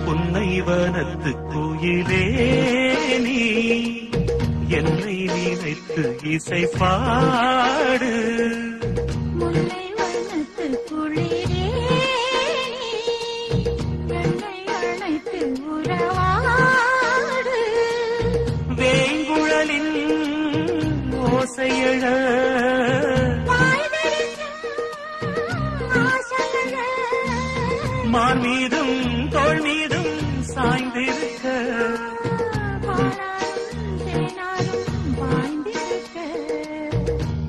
புன்னைவனத்து குயிலே நீ என்னை நினைத்து இசை பாடு. முல்லைவனத்து குளிரே என்னை அழைத்து உறவாடு. வேங்குழலின் ஓசையழ மார் மீதும் தோள் மீதும் சாய்ந்திருக்க.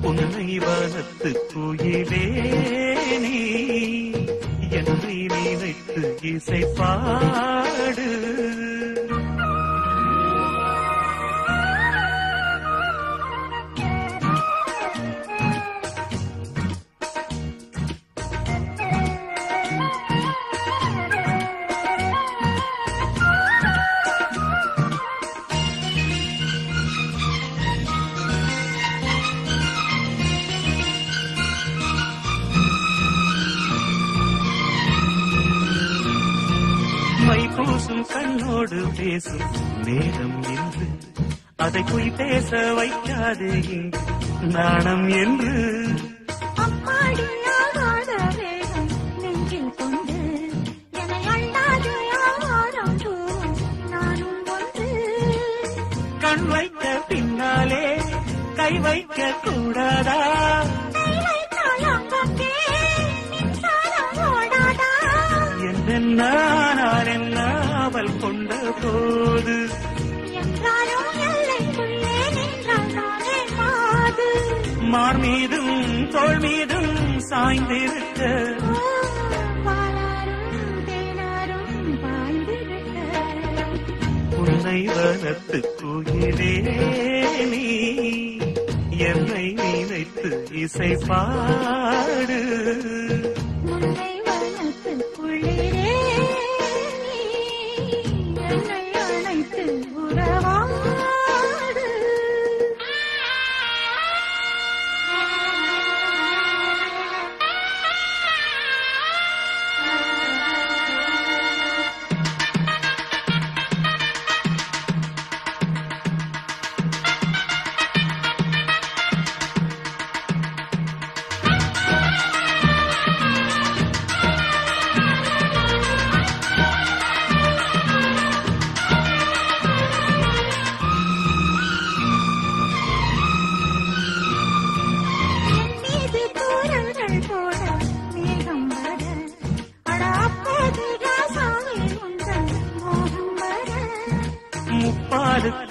புன்னைவனத்து குயிலே நீ என்னை நினைத்து இசை பாடு. மைபூசும் கண்ணோடு பேசும் நேரம் என்று அதை போய் பேச வைக்காது இங்கு நாணம் என்று. அம்மாடியாகாத வேகம் நெஞ்சில் கொண்டு என்னை அண்டாது யாரும் நானும் ஒன்று. கண் வைக்க பின்னாலே கை வைக்க கூடாதா? என்னென்னால் என்ன அவள் கொண்ட போது மார் மீதும் தோள் மீதும் சாய்ந்திருக்க. புன்னைவனத்து குயிலே நீ என்னை நினைத்து இசை பாடு.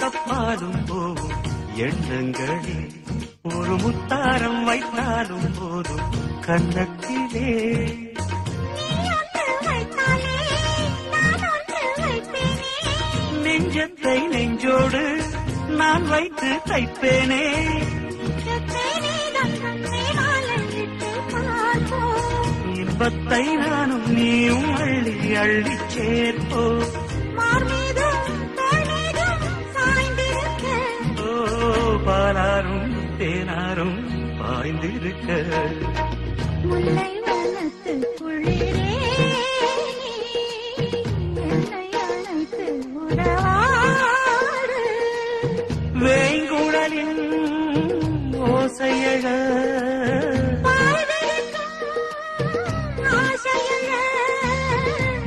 கப்பாலும் போகும் எண்ணங்களில் ஒரு முத்தாரம் வைத்தாலும் போதும் கண்ணத்திலே. நெஞ்சத்தை நெஞ்சோடு நான் வைத்து தைப்பேனே. இன்பத்தை நானும் நீயும் அள்ளி அள்ளி சேர்ப்போ. பாலாரும் தேனாரும் பாய்ந்திருக்க. முல்லைவனத்து குளிரே என்னை அழைத்து உறவாடு. வேங்குழலின் ஓசையழ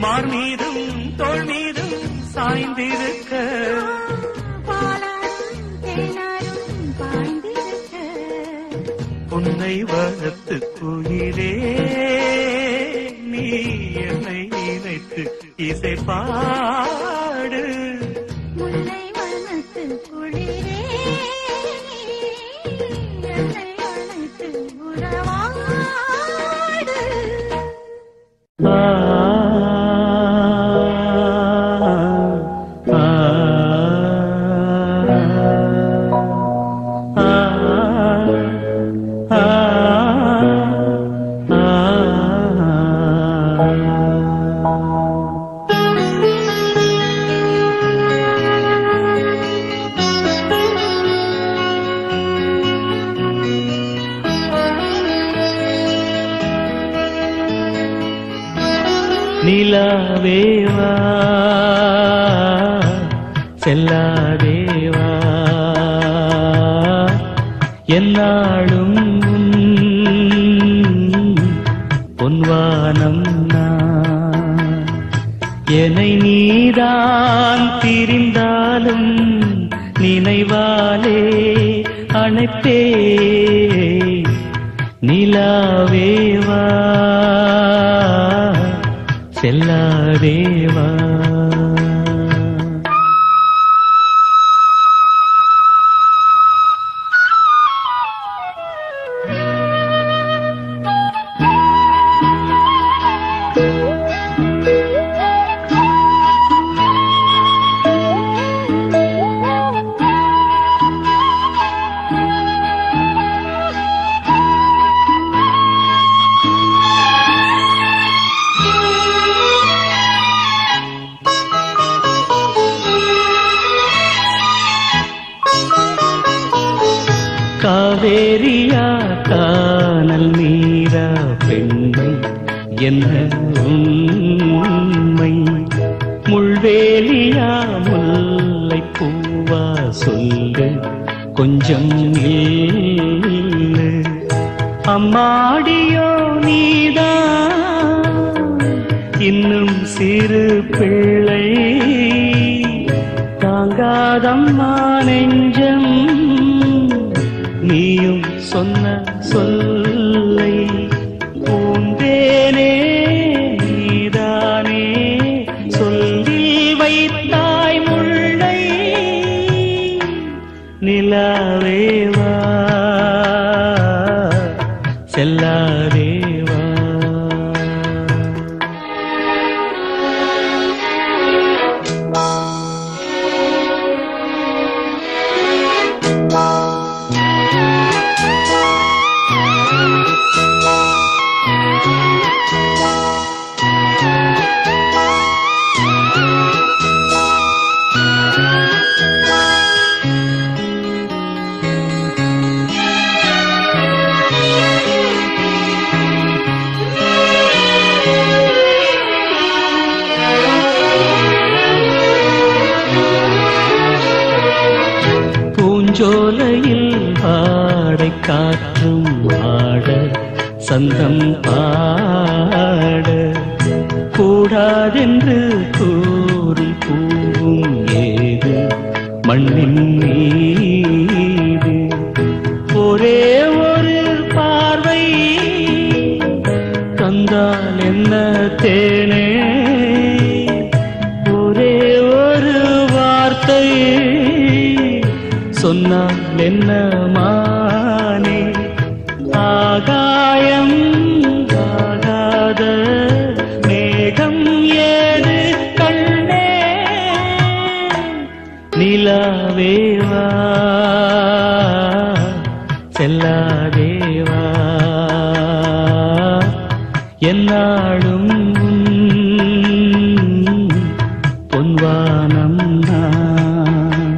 மார் மீதும் தோள் மீதும் சாய்ந்திருக்க. புன்னைவனத்து குயிலே நீ என்னை நினைத்து இசை பாடு. முல்லைவனத்து குளிரே என்னை அழைத்து உறவாடு. செல்லாதேவா என்னாலும் பொன்வானம் நான் என்னை நீதான் திரிந்தாலும் நினைவாலே அணைப்பே நிலாவேவா செல்லாதேவா காவேரியா கானல் நீரா பெண்மை என்ன உண்மை முள்வேலியா முல்லை பூவா சொல்லு கொஞ்சம் இல்லை அம்மாடியோ நீதான் இன்னும் சிறு பிள்ளை தாங்காதம்மா நெஞ்சம் நீயும் சொன்ன சொல்லை பூந்தேனே நீதானே சொல்லில் வைத்தாய் முல்லை நிலாவேவா செல்லாதேவா பூஞ்சோலையில் ஆடை காற்றும் ஆட சந்தம் பாட கூடாதென்று கூறும் பூவும் ஏது மண்ணின் மீது ஒரே ஒரு பார்வை தந்தால் என்ன தேனே ஒரே ஒரு வார்த்தை சொன்னால் என்ன மானே ஆகாயம் ஆகாத மேகம் ஏது கண்ணே நிலாவேவா செல்லாதேவா என்னாலும் பொன்வானம் நான்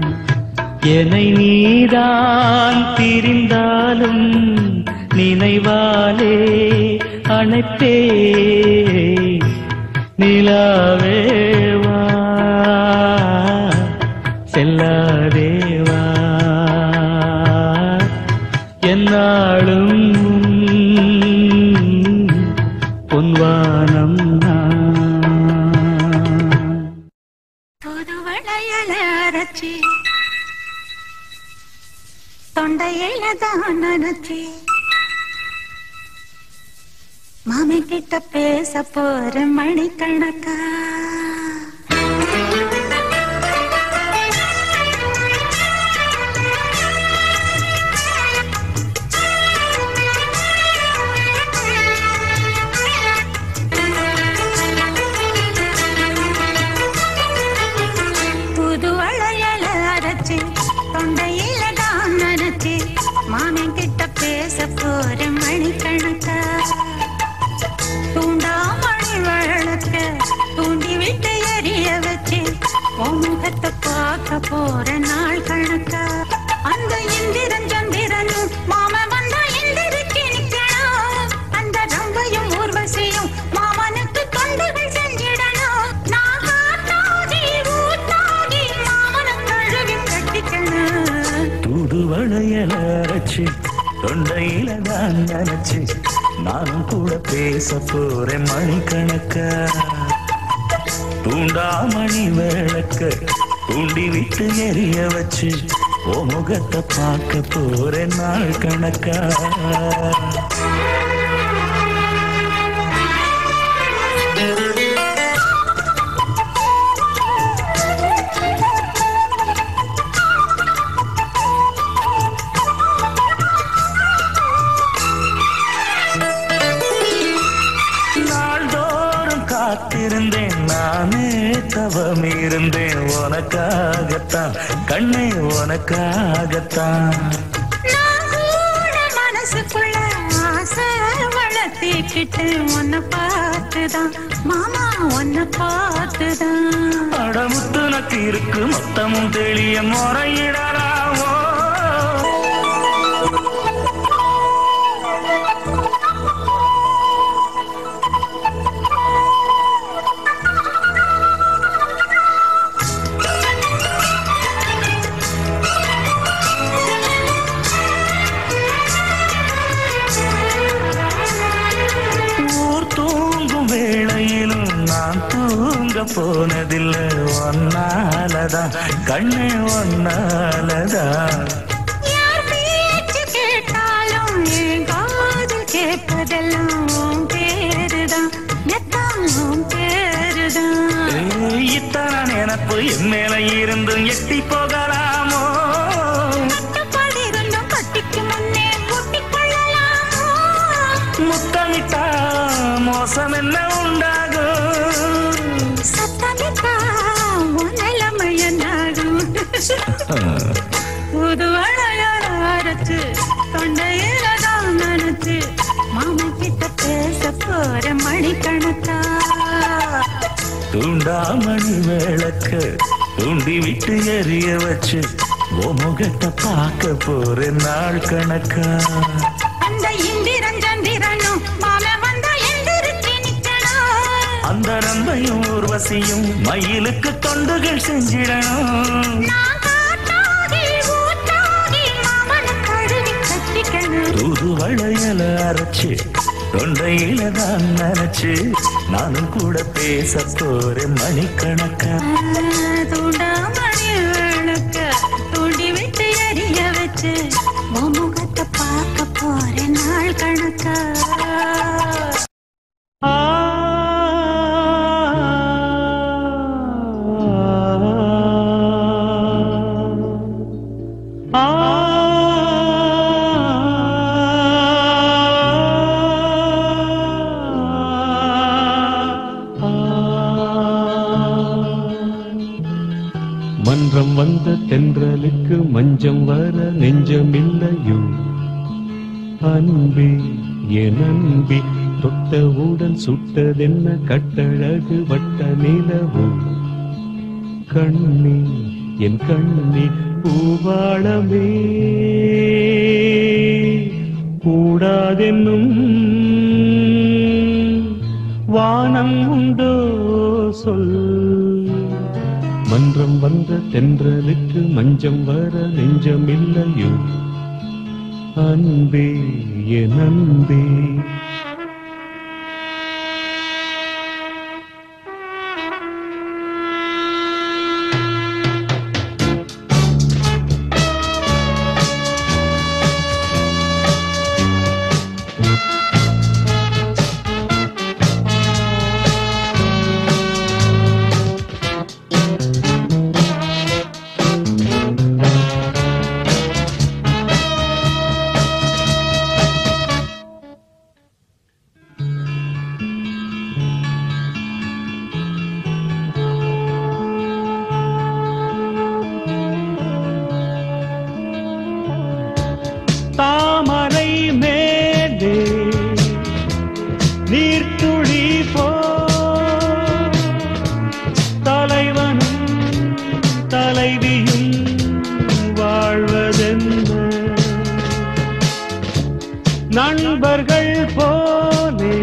என்னை நீதான் திரிந்தாலும் நினைவாலே அணைப்பே நிலாவேவா செல்லாதேவா என்னாலும் பொன்வானம் புதுவளையலரச்சி தொண்டையில தான் நினைச்சி மாமி கிட்ட பேச போற மணிக்கணக்கா புதுவளையலரச்சி தொண்டையில தான் நினைச்சி மாமி கிட்ட பேச போற மணிக்கணக்கா தூண்டாமணி வழக்க தூண்டி விட்டு எரிய வச்சு முகத்தை பார்க்க போற நாள் கணக்கா அந்த இந்திரன் சந்திரனும் மாம வந்தா எந்திரிச்சு நிக்கணும் அந்த ரம்பையும் ஊர்வசியும் மாமனுக்கு தொண்டுகள் செஞ்சிடணும் நான் காத்தாதி ஊத்தாதி மாமனுக்கு தூதுவளையல அரைச்சு தொண்டையில தான் நினைச்சு நானும் கூட பேச போறேன் மணிக்கணக்கா. தூண்டாமணி விளக்க தூண்டி விட்டு எரிய வச்சு ஓ முகத்தை பார்க்க போறேன் நாள் கணக்கா. காத்திருந்தேன் நானே தவம் இருந்தேன் உனக்காகத்தான் கண்ணே உனக்காகத்தான். மனசுக்குள்ள ஆசை வளர்த்திக்கிட்டு உன்னை பார்த்துதான் மாமா உன்னை பார்த்துதான். அடமுத்து நக்கு இருக்கு மொத்தமும் தெளிய முறையிடலாமோ. போனதில்லை ஒன்னாலதான் கண்ணே ஒன்னாலதான். யார் பேச்சு கேட்டாலும் என் காதில் கேட்பதெல்லாம் பேருதான் எத்தாம் பேருதான். இத்தனை நினப்பு என் மேல இருந்தும் எட்டி போகலாமோ. இருந்தும் கட்டிக்கு முன்னே கூட்டிக் கொள்ளலாமோ. முத்தமிட்டா மோசம் என்ன உண்டாகும். புது அழைச்சு தொண்டையில தான் நினைச்சு மாமா கிட்ட பேச போற மணிக்கணக்கா. தூண்டாமணி விளக்க தூண்டி விட்டு எரிய வச்சு ஓ முகத்தை பார்க்க போற நாள் கணக்கா. அந்த இந்திரன் சந்திரனும் மாமா வந்தா எந்திரிச்சு நிக்கணும். அந்த ரம்பையும் ஊர்வசியும் மயிலுக்கு தொண்டுகள் செஞ்சிடணும். தூதுவளையல அரைச்சு தொண்டையில தான் நினைச்சு நானும் கூட பேச போறேன் மணிக்கணக்கா. தூண்டாமணி விளக்க தூண்டி விட்டு எரிய வச்சு முகத்தை பார்க்க போறேன் நாள் கணக்கா. மன்றம் வந்த தென்றலுக்கு மஞ்சம் வர நெஞ்சமில்லையோ அன்பே என் அன்பே தொட்டவுடன் சுட்டதென்ன கட்டழகு வட்ட நிலவோ கண்ணே என் கண்ணே பூவாளமே கூடாதென்னும் வானம் உண்டோ சொல். மன்றம் வந்த தென்றலுக்கு மஞ்சம் வர நெஞ்சமில்லையோ அன்பே என் அன்பே. தாமரை மேலே நீர்த்துளி போ தலைவனும் தலைவியும் வாழ்வதென்ன நண்பர்கள் போலே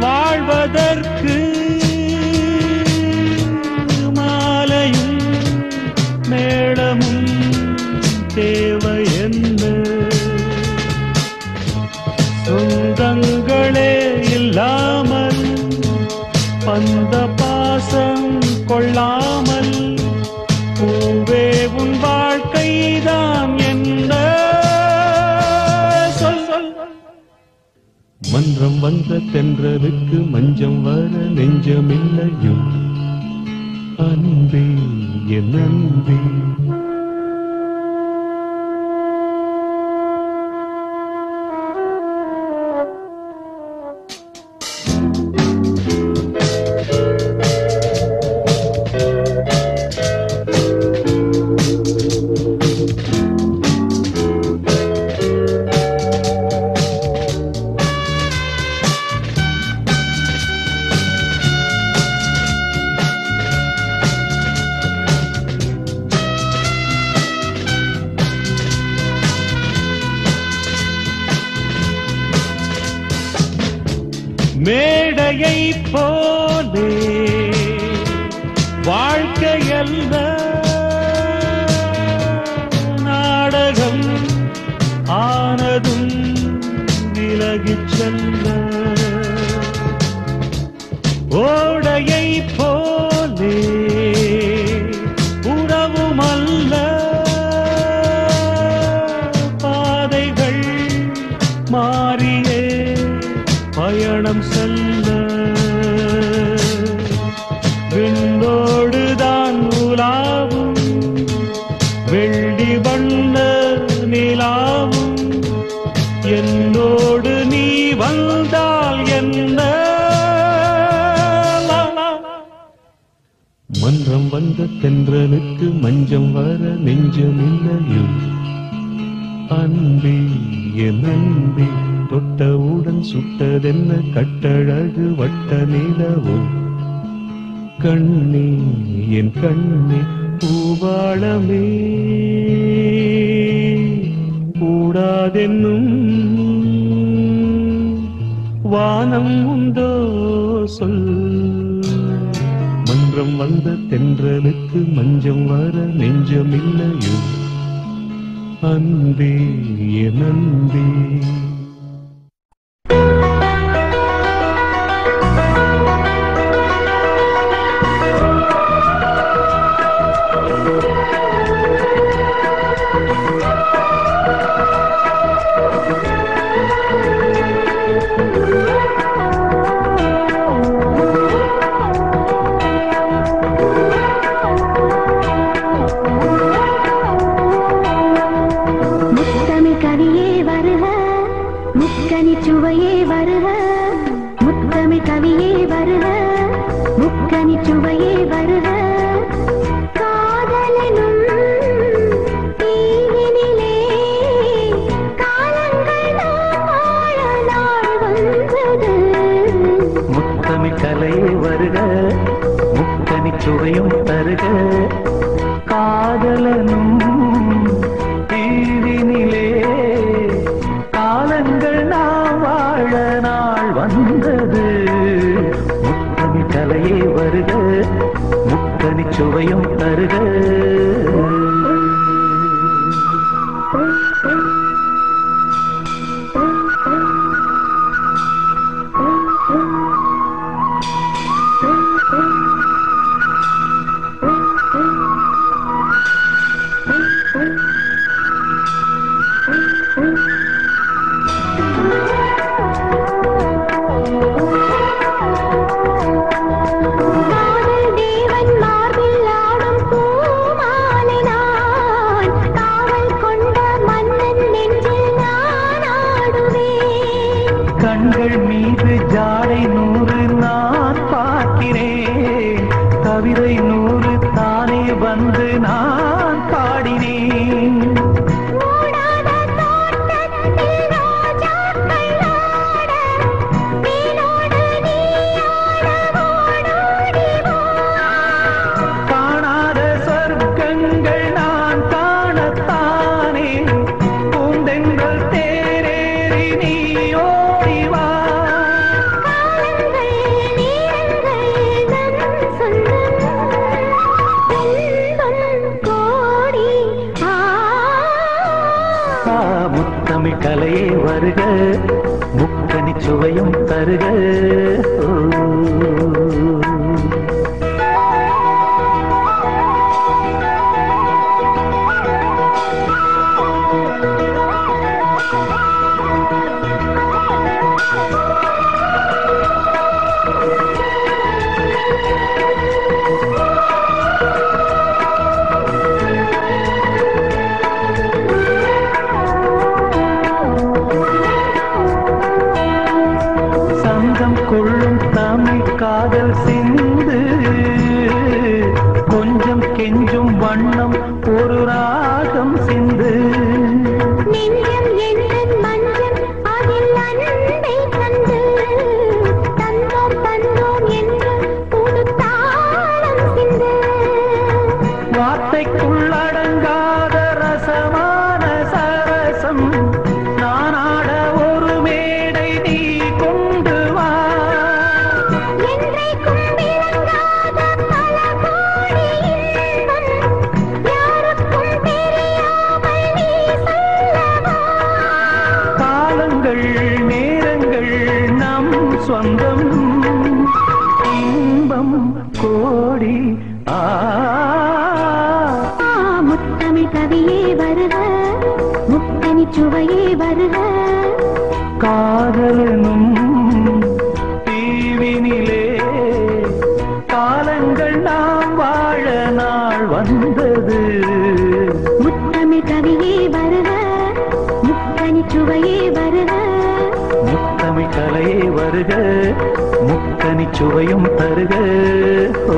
வாழ்வதற்கு மாலையும் மேளமும் தே கொள்ளாமல் பூவே உன் வாழ்க்கைதான் என்ன சொல் சொல். மன்றம் வந்த தென்றலுக்கு மஞ்சம் வர நெஞ்சமில்லையோ அன்பே என் அன்பே. மேடையை போலே வாழ்க்கையல்ல நாடகம் ஆனதும் விலகிச் செல்ல. ஓடையை போலே உறவுமல்ல பாதைகள் மாறியே பயணம் செல்ல. விண்ணோடுதான் உலாவும் வெள்ளி வண்ண நிலாவும் என்னோடு நீ வந்தால் என்ன. மன்றம் வந்த தென்றலுக்கு மஞ்சம் வர நெஞ்சமில்லையோ அன்பே என் அன்பே. தொட்டவுடன் சுட்டதென்ன கட்டழகு வட்ட நிலவோ கண்ணே என் கண்ணே. பூவாளமே கூடாதென்னும் வானம் உண்டோ சொல். மன்றம் வந்த தென்றலுக்கு மஞ்சம் வர நெஞ்சமில்லையோ அன்பே என் அன்பே. சுவையே வருக முத்தமிழ் கவியே வருக முக்கனி சுவையே வருக. காதலனும் தீயினிலே காலங்கள் வாழ நாள் வந்தது. முத்தமிழ் கலையே வருக முக்கனி சுவையும் தருக. காதலனும் தீவினிலே காலங்கள் நாம் வாழ நாள் வந்தது. முத்தமிழ் கலையே வருக முக்கனி சுவையும் தருக. கண்கள் மீது ஜாடை 100 நான் பார்க்கிறேன். கவிதை 100 தானே வந்து நான் பாடினேன். காணாத சொர்க்கங்கள் நான் காணத்தானே பூந்தெங்கள் தேரேறி நீயோ முத்தமிழ் கலையே வருக முக்கனி சுவையும் தருக. கெஞ்சும் வண்ணம் ஒரு ராகம் சிந்து நெஞ்சம் எண்ணன் மஞ்சள் அதில் அன்பை கண்டு தந்தோம் தந்தோம் என்று புது தாளம் சிந்து வார்த்தைக்குள்ளடங்காத ரசமான சரசம் நானாட ஒரு மேடை நீ கொண்டு வா என்றைக்கும் விளங்காத பல கோடி இன்பம் யாருக்கும் தெரியாமல் நீ சொல்லவா காலங்கள் நேரங்கள் நம் சொந்தம் இன்பம் கோடி முத்தமிழ் கவியே வருக முத்தனி சுவையே வருக காதலனும் தீவினிலே காலங்கள் நாம் வாழ நாள் வந்தது முத்தமிழ் கவியே வருக முத்தனி சுவையே வருக முத்தமிழ் கலையே வருக முக்கனி சுவையும் தருக ஓ